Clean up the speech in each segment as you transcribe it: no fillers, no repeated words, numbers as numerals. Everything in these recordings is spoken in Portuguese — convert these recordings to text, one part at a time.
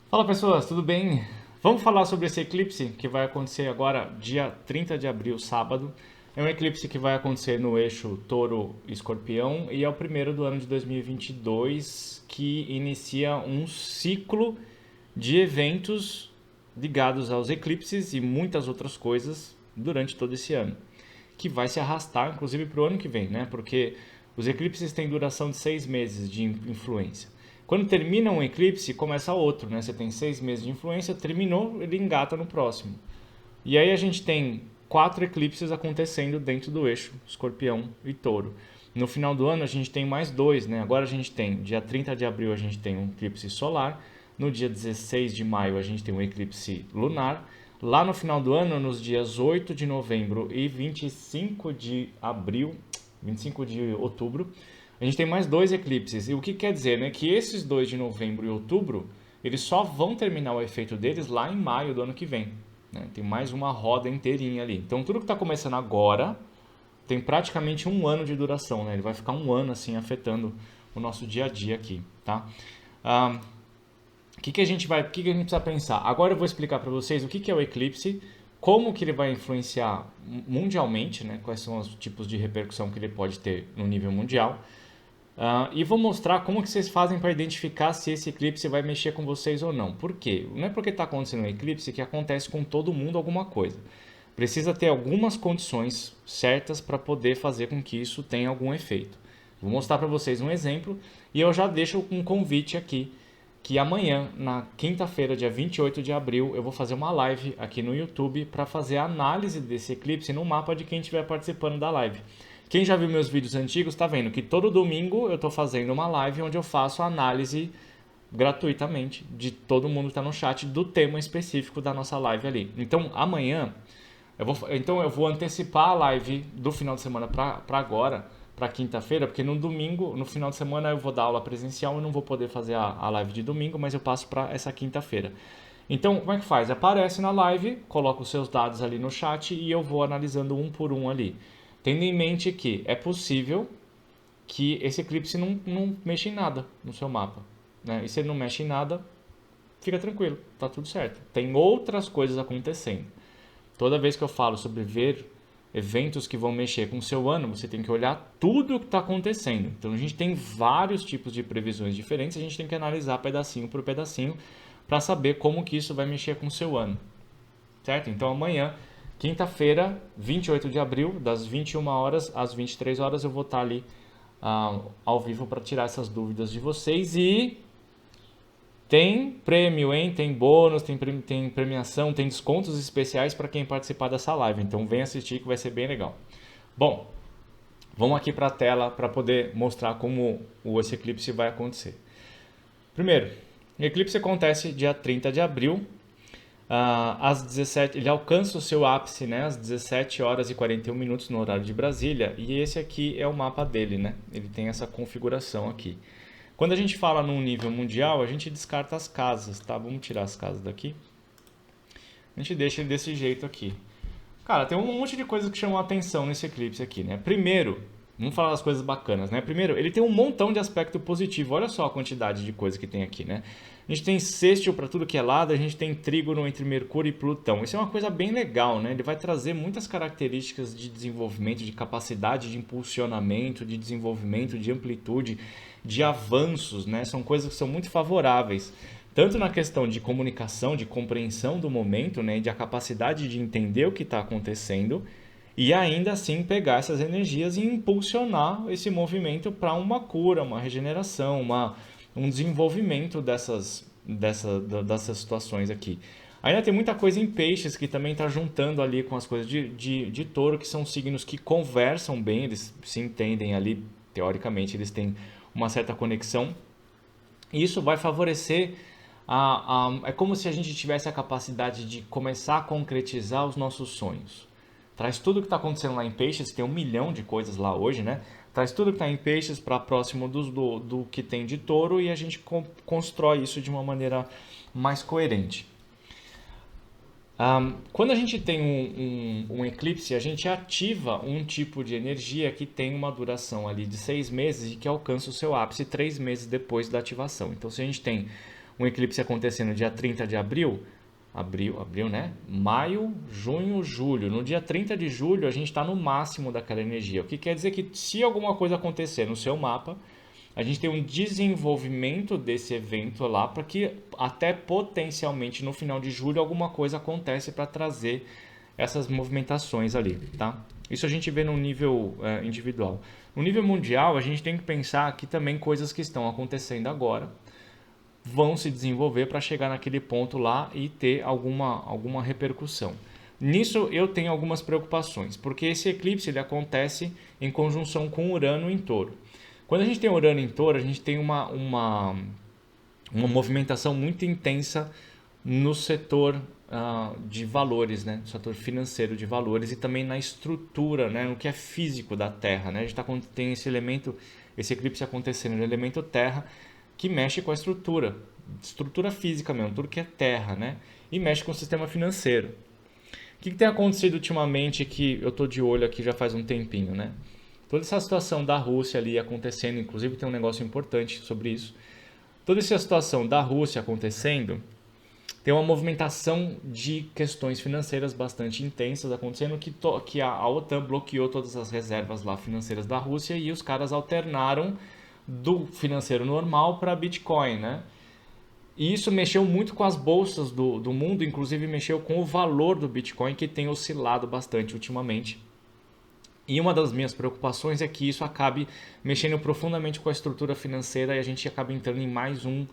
Fala pessoas, tudo bem? Vamos falar sobre esse eclipse que vai acontecer agora, dia 30 de abril, sábado. É um eclipse que vai acontecer no eixo Touro-Escorpião e é o primeiro do ano de 2022 que inicia um ciclo de eventos ligados aos eclipses e muitas outras coisas durante todo esse ano, que vai se arrastar inclusive para o ano que vem, né? Porque os eclipses têm duração de 6 meses de influência. Quando termina um eclipse, começa outro, né? Você tem 6 meses de influência, terminou, ele engata no próximo. E aí a gente tem 4 eclipses acontecendo dentro do eixo Escorpião e Touro. No final do ano a gente tem mais dois, né? Agora a gente tem, dia 30 de abril a gente tem um eclipse solar, no dia 16 de maio a gente tem um eclipse lunar. Lá no final do ano, nos dias 8 de novembro e 25 de abril, 25 de outubro, a gente tem mais dois eclipses. E o que quer dizer, né? Que esses dois de novembro e outubro, eles só vão terminar o efeito deles lá em maio do ano que vem. Né? Tem mais uma roda inteirinha ali. Então tudo que está começando agora tem praticamente um ano de duração, né? Ele vai ficar um ano assim afetando o nosso dia a dia aqui, tá? Ah, o que a gente precisa pensar? Agora eu vou explicar para vocês o que é o eclipse, como que ele vai influenciar mundialmente, né? Quais são os tipos de repercussão que ele pode ter no nível mundial. E vou mostrar como que vocês fazem para identificar se esse eclipse vai mexer com vocês ou não. Por quê? Não é porque está acontecendo um eclipse que acontece com todo mundo alguma coisa. Precisa ter algumas condições certas para poder fazer com que isso tenha algum efeito. Vou mostrar para vocês um exemplo e eu já deixo um convite aqui que amanhã, na quinta-feira, dia 28 de abril, eu vou fazer uma live aqui no YouTube para fazer a análise desse eclipse no mapa de quem estiver participando da live. Quem já viu meus vídeos antigos está vendo que todo domingo eu estou fazendo uma live onde eu faço a análise gratuitamente de todo mundo que está no chat do tema específico da nossa live ali. Então amanhã eu vou antecipar a live do final de semana para agora, para quinta-feira, porque no domingo, no final de semana eu vou dar aula presencial e não vou poder fazer a live de domingo, mas eu passo para essa quinta-feira. Então, como é que faz? Aparece na live, coloca os seus dados ali no chat e eu vou analisando um por um ali. Tendo em mente que é possível que esse eclipse não mexa em nada no seu mapa. Né? E se ele não mexe em nada, fica tranquilo, tá tudo certo. Tem outras coisas acontecendo. Toda vez que eu falo sobre ver eventos que vão mexer com o seu ano, você tem que olhar tudo o que está acontecendo. Então a gente tem vários tipos de previsões diferentes, a gente tem que analisar pedacinho por pedacinho para saber como que isso vai mexer com o seu ano. Certo? Então amanhã, quinta-feira, 28 de abril, das 21 horas às 23 horas, eu vou estar ali ao vivo para tirar essas dúvidas de vocês e tem prêmio, hein? Tem bônus, tem premiação, tem descontos especiais para quem participar dessa live. Então vem assistir que vai ser bem legal. Bom, vamos aqui para a tela para poder mostrar como esse eclipse vai acontecer. Primeiro, o eclipse acontece dia 30 de abril, às 17, ele alcança o seu ápice, né, às 17 horas e 41 minutos no horário de Brasília, e esse aqui é o mapa dele, né? Ele tem essa configuração aqui. Quando a gente fala num nível mundial, a gente descarta as casas, tá? Vamos tirar as casas daqui. A gente deixa ele desse jeito aqui. Cara, tem um monte de coisas que chamam a atenção nesse eclipse aqui, né? Primeiro, vamos falar das coisas bacanas, né? Primeiro, ele tem um montão de aspecto positivo. Olha só a quantidade de coisa que tem aqui, né? A gente tem sextil para tudo que é lado, a gente tem trígono entre Mercúrio e Plutão. Isso é uma coisa bem legal, né? Ele vai trazer muitas características de desenvolvimento, de capacidade de impulsionamento, de desenvolvimento, de amplitude, de avanços, né? São coisas que são muito favoráveis tanto na questão de comunicação, de compreensão do momento, né, de a capacidade de entender o que está acontecendo e ainda assim pegar essas energias e impulsionar esse movimento para uma cura, uma regeneração, um desenvolvimento dessas situações aqui. Ainda tem muita coisa em peixes que também está juntando ali com as coisas de touro, que são signos que conversam bem, eles se entendem ali, teoricamente, eles têm uma certa conexão. E isso vai favorecer é como se a gente tivesse a capacidade de começar a concretizar os nossos sonhos. Traz tudo o que está acontecendo lá em Peixes, tem 1 milhão de coisas lá hoje, né? Traz tudo que está em Peixes para próximo do que tem de Touro e a gente constrói isso de uma maneira mais coerente. Quando a gente tem um eclipse, a gente ativa um tipo de energia que tem uma duração ali de 6 meses e que alcança o seu ápice 3 meses depois da ativação. Então, se a gente tem um eclipse acontecendo dia 30 de abril, abril, né? Maio, junho, julho. No dia 30 de julho, a gente está no máximo daquela energia. O que quer dizer que se alguma coisa acontecer no seu mapa, a gente tem um desenvolvimento desse evento lá para que até potencialmente no final de julho alguma coisa acontece para trazer essas movimentações ali, tá? Isso a gente vê no nível individual. No nível mundial, a gente tem que pensar que também coisas que estão acontecendo agora vão se desenvolver para chegar naquele ponto lá e ter alguma repercussão. Nisso eu tenho algumas preocupações, porque esse eclipse ele acontece em conjunção com Urano em Touro. Quando a gente tem Urano em Touro, a gente tem uma movimentação muito intensa no setor de valores, né? No setor financeiro de valores e também na estrutura, né? No que é físico da Terra, né? A gente tem esse elemento, esse eclipse acontecendo no elemento Terra, que mexe com a estrutura física mesmo, tudo que é Terra, né? E mexe com o sistema financeiro. O que tem acontecido ultimamente que eu estou de olho aqui já faz um tempinho, né? Toda essa situação da Rússia ali acontecendo, inclusive tem um negócio importante sobre isso. Toda essa situação da Rússia acontecendo, tem uma movimentação de questões financeiras bastante intensas acontecendo, que a OTAN bloqueou todas as reservas lá financeiras da Rússia e os caras alternaram do financeiro normal para Bitcoin, né? E isso mexeu muito com as bolsas do mundo, inclusive mexeu com o valor do Bitcoin, que tem oscilado bastante ultimamente. E uma das minhas preocupações é que isso acabe mexendo profundamente com a estrutura financeira e a gente acabe entrando em mais um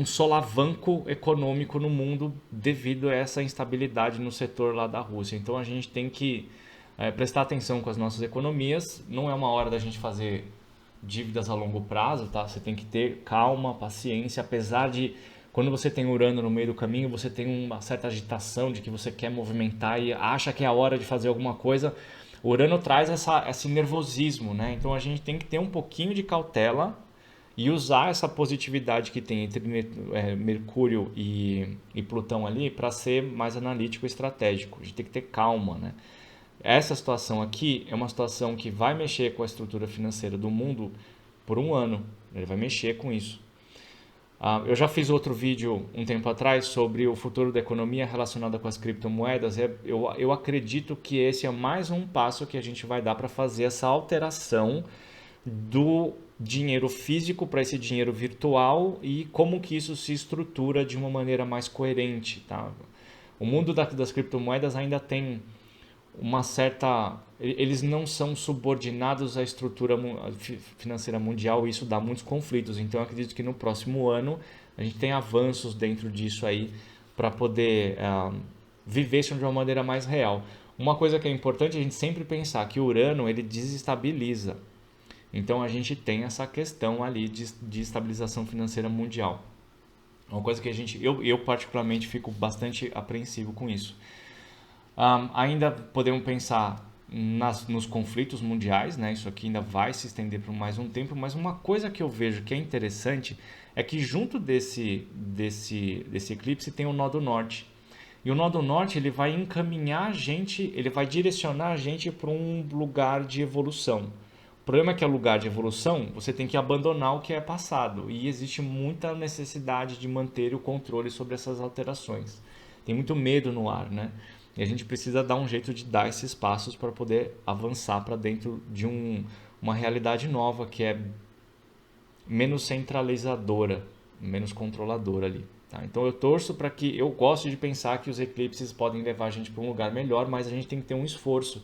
solavanco econômico no mundo devido a essa instabilidade no setor lá da Rússia. Então a gente tem que prestar atenção com as nossas economias. Não é uma hora da gente fazer dívidas a longo prazo, tá? Você tem que ter calma, paciência, apesar de quando você tem Urano no meio do caminho, você tem uma certa agitação de que você quer movimentar e acha que é a hora de fazer alguma coisa. O Urano traz esse nervosismo, né? Então a gente tem que ter um pouquinho de cautela e usar essa positividade que tem entre Mercúrio e Plutão ali para ser mais analítico e estratégico. A gente tem que ter calma, né? Essa situação aqui é uma situação que vai mexer com a estrutura financeira do mundo por um ano. Ele vai mexer com isso. Eu já fiz outro vídeo um tempo atrás sobre o futuro da economia relacionada com as criptomoedas. Eu acredito que esse é mais um passo que a gente vai dar para fazer essa alteração do dinheiro físico para esse dinheiro virtual e como que isso se estrutura de uma maneira mais coerente, tá? O mundo das criptomoedas ainda tem uma certa... Eles não são subordinados à estrutura financeira mundial e isso dá muitos conflitos. Então eu acredito que no próximo ano a gente tem avanços dentro disso aí para poder viver isso de uma maneira mais real. Uma coisa que é importante a gente sempre pensar que o Urano ele desestabiliza. Então a gente tem essa questão ali de estabilização financeira mundial. Uma coisa que eu particularmente fico bastante apreensivo com isso. Ainda podemos pensar nos conflitos mundiais, né? Isso aqui ainda vai se estender por mais um tempo, mas uma coisa que eu vejo que é interessante é que junto desse eclipse tem o nó do norte. E o nó do norte ele vai encaminhar a gente, ele vai direcionar a gente para um lugar de evolução. O problema é que é lugar de evolução, você tem que abandonar o que é passado e existe muita necessidade de manter o controle sobre essas alterações. Tem muito medo no ar, né? E a gente precisa dar um jeito de dar esses passos para poder avançar para dentro de uma realidade nova que é menos centralizadora, menos controladora ali. Tá? Então eu torço para que... Eu gosto de pensar que os eclipses podem levar a gente para um lugar melhor, mas a gente tem que ter um esforço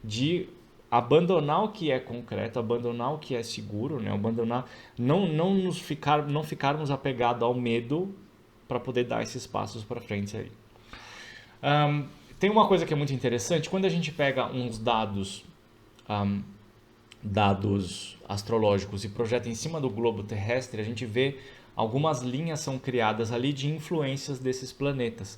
de abandonar o que é concreto, abandonar o que é seguro, né? Abandonar, não ficarmos apegados ao medo para poder dar esses passos para frente aí. Tem uma coisa que é muito interessante, quando a gente pega uns dados astrológicos e projeta em cima do globo terrestre, a gente vê algumas linhas são criadas ali de influências desses planetas.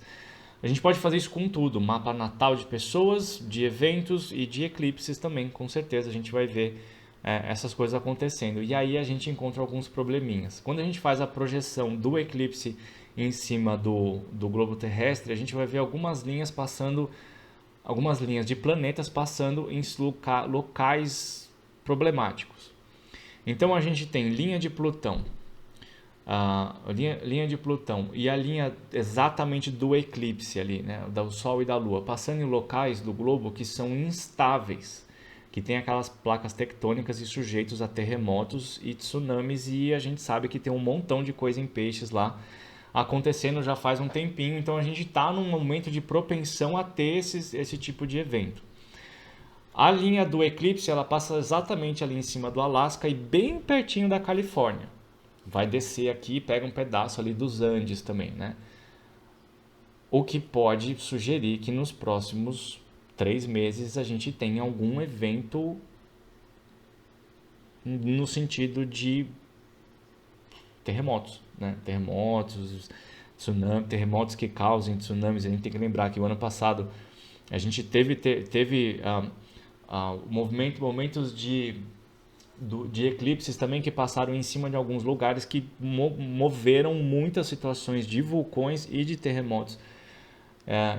A gente pode fazer isso com tudo, mapa natal de pessoas, de eventos e de eclipses também, com certeza a gente vai ver essas coisas acontecendo. E aí a gente encontra alguns probleminhas. Quando a gente faz a projeção do eclipse em cima do globo terrestre, a gente vai ver algumas linhas de planetas passando em locais problemáticos. Então a gente tem linha de Plutão a linha de Plutão e a linha exatamente do eclipse ali, né, do Sol e da Lua, passando em locais do globo que são instáveis, que tem aquelas placas tectônicas e sujeitos a terremotos e tsunamis, e a gente sabe que tem um montão de coisa em Peixes lá acontecendo já faz um tempinho, então a gente está num momento de propensão a ter esse tipo de evento. A linha do eclipse ela passa exatamente ali em cima do Alasca e bem pertinho da Califórnia. Vai descer aqui e pega um pedaço ali dos Andes também, né? O que pode sugerir que nos próximos 3 meses a gente tenha algum evento no sentido de terremotos, né? Terremotos, tsunami, terremotos que causem tsunamis. A gente tem que lembrar que o ano passado a gente teve momentos de eclipses também que passaram em cima de alguns lugares que moveram muitas situações de vulcões e de terremotos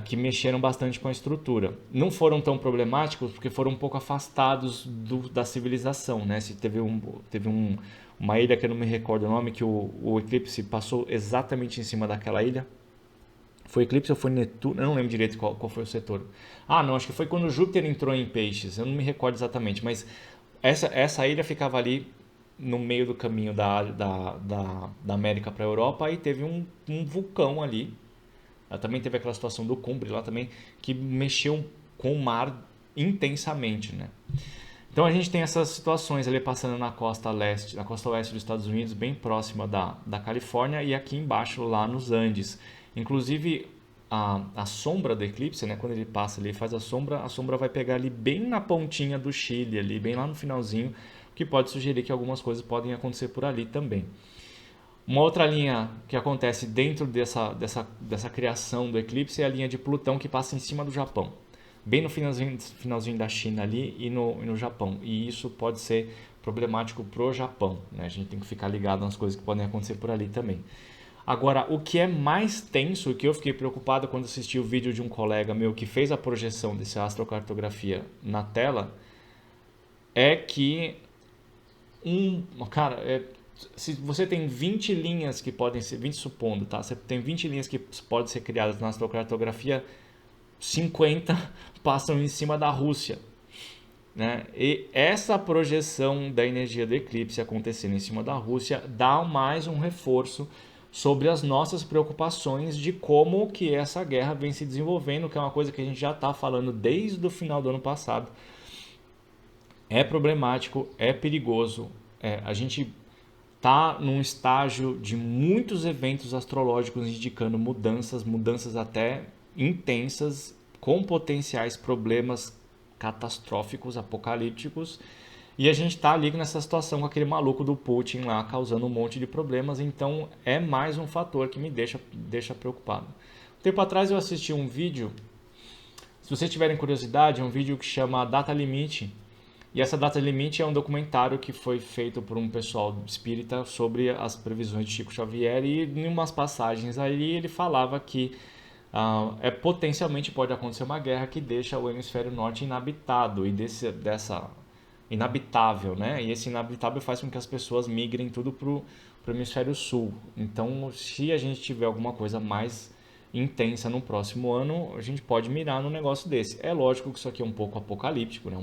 que mexeram bastante com a estrutura. Não foram tão problemáticos porque foram um pouco afastados da civilização, né? Se teve uma ilha que eu não me recordo o nome, que o eclipse passou exatamente em cima daquela ilha. Foi eclipse ou foi Netuno? Eu não lembro direito qual foi o setor. Ah, não, acho que foi quando Júpiter entrou em Peixes. Eu não me recordo exatamente, mas essa ilha ficava ali no meio do caminho da América para a Europa e teve um vulcão ali. Também teve aquela situação do Cumbre lá também, que mexeu com o mar intensamente, né? Então a gente tem essas situações ali passando na costa leste, na costa oeste dos Estados Unidos, bem próxima da Califórnia, e aqui embaixo lá nos Andes. Inclusive a sombra do eclipse, né, quando ele passa ali e faz a sombra vai pegar ali bem na pontinha do Chile, ali, bem lá no finalzinho, o que pode sugerir que algumas coisas podem acontecer por ali também. Uma outra linha que acontece dentro dessa criação do eclipse é a linha de Plutão que passa em cima do Japão, bem no finalzinho da China ali e no Japão. E isso pode ser problemático para o Japão, né? A gente tem que ficar ligado nas coisas que podem acontecer por ali também. Agora, o que é mais tenso, e que eu fiquei preocupado quando assisti o vídeo de um colega meu que fez a projeção desse astrocartografia na tela, é que se você tem 20 linhas que podem ser, 20 supondo, tá? Você tem 20 linhas que podem ser criadas na astrocartografia, 50 passam em cima da Rússia, né? E essa projeção da energia do eclipse acontecendo em cima da Rússia dá mais um reforço sobre as nossas preocupações de como que essa guerra vem se desenvolvendo, que é uma coisa que a gente já está falando desde o final do ano passado. É problemático, é perigoso, a gente está num estágio de muitos eventos astrológicos indicando mudanças até intensas, com potenciais problemas catastróficos, apocalípticos, e a gente está ali nessa situação com aquele maluco do Putin lá causando um monte de problemas, então é mais um fator que me deixa preocupado. Um tempo atrás eu assisti um vídeo, se vocês tiverem curiosidade, é um vídeo que chama Data Limite. E essa Data Limite é um documentário que foi feito por um pessoal espírita sobre as previsões de Chico Xavier, e em umas passagens ali ele falava que potencialmente pode acontecer uma guerra que deixa o hemisfério norte inabitado inabitável, né? E esse inabitável faz com que as pessoas migrem tudo para o hemisfério sul. Então, se a gente tiver alguma coisa mais intensa no próximo ano, a gente pode mirar num negócio desse. É lógico que isso aqui é um pouco apocalíptico, né?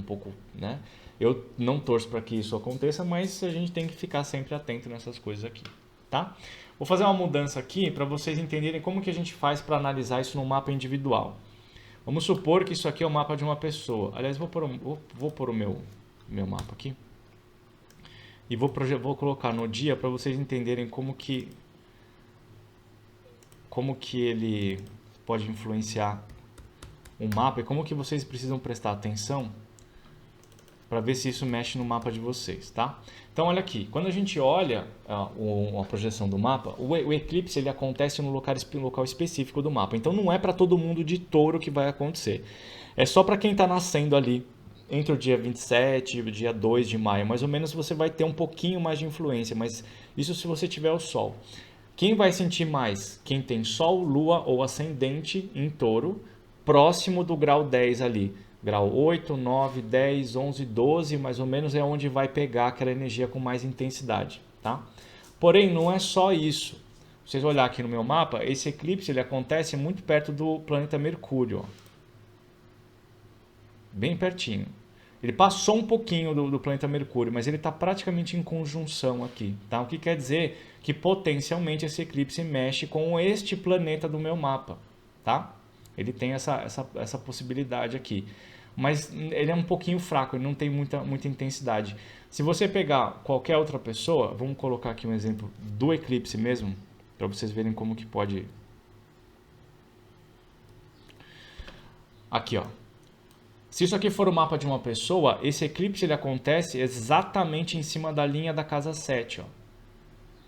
Né? Eu não torço para que isso aconteça, mas a gente tem que ficar sempre atento nessas coisas aqui, tá? Vou fazer uma mudança aqui para vocês entenderem como que a gente faz para analisar isso no mapa individual. Vamos supor que isso aqui é o mapa de uma pessoa. Aliás, vou pôr o meu mapa aqui e vou colocar no dia para vocês entenderem como que ele pode influenciar o mapa e como que vocês precisam prestar atenção para ver se isso mexe no mapa de vocês, tá? Então olha aqui, quando a gente olha a projeção do mapa, o eclipse ele acontece no local específico do mapa. Então não é para todo mundo de Touro que vai acontecer. É só para quem está nascendo ali entre o dia 27 e o dia 2 de maio, mais ou menos, você vai ter um pouquinho mais de influência, mas isso se você tiver o Sol. Quem vai sentir mais? Quem tem Sol, Lua ou Ascendente em Touro, próximo do grau 10 ali. Grau 8, 9, 10, 11, 12, mais ou menos é onde vai pegar aquela energia com mais intensidade, tá? Porém, não é só isso. Se vocês olharem aqui no meu mapa, esse eclipse ele acontece muito perto do planeta Mercúrio. Ó. Bem pertinho. Ele passou um pouquinho do planeta Mercúrio, mas ele está praticamente em conjunção aqui. Tá? O que quer dizer que potencialmente esse eclipse mexe com este planeta do meu mapa. Tá? Ele tem essa possibilidade aqui. Mas ele é um pouquinho fraco, ele não tem muita intensidade. Se você pegar qualquer outra pessoa, vamos colocar aqui um exemplo do eclipse mesmo, para vocês verem como que pode... Aqui, ó. Se isso aqui for o mapa de uma pessoa, esse eclipse ele acontece exatamente em cima da linha da casa 7, ó.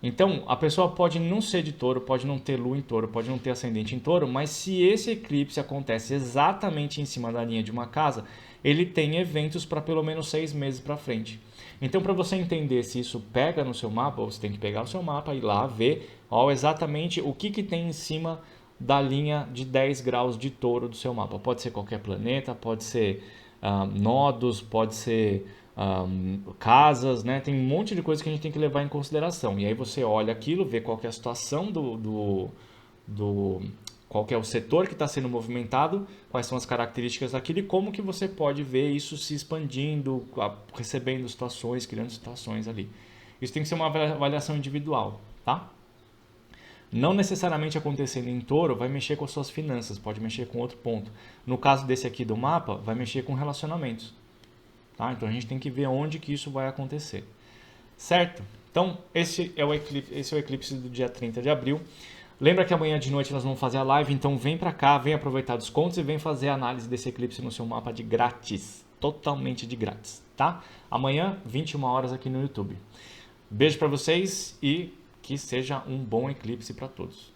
Então, a pessoa pode não ser de touro, pode não ter lua em touro, pode não ter ascendente em touro, mas se esse eclipse acontece exatamente em cima da linha de uma casa, ele tem eventos para pelo menos 6 meses para frente. Então, para você entender se isso pega no seu mapa, você tem que pegar o seu mapa e ir lá ver exatamente o que tem em cima da linha de 10 graus de touro do seu mapa. Pode ser qualquer planeta, pode ser nodos, pode ser... casas, né? Tem um monte de coisa que a gente tem que levar em consideração. E aí você olha aquilo, vê qual que é a situação qual que é o setor que está sendo movimentado, quais são as características daquilo e como que você pode ver isso se expandindo, recebendo situações, criando situações ali. Isso tem que ser uma avaliação individual, tá? Não necessariamente acontecendo em touro vai mexer com as suas finanças, pode mexer com outro ponto. No caso desse aqui do mapa, vai mexer com relacionamentos. Tá? Então a gente tem que ver onde que isso vai acontecer. Certo? Então esse é o eclipse do dia 30 de abril. Lembra que amanhã de noite nós vamos fazer a live, então vem para cá, vem aproveitar descontos e vem fazer a análise desse eclipse no seu mapa de grátis. Totalmente de grátis, tá? Amanhã, 21 horas aqui no YouTube. Beijo para vocês e que seja um bom eclipse para todos.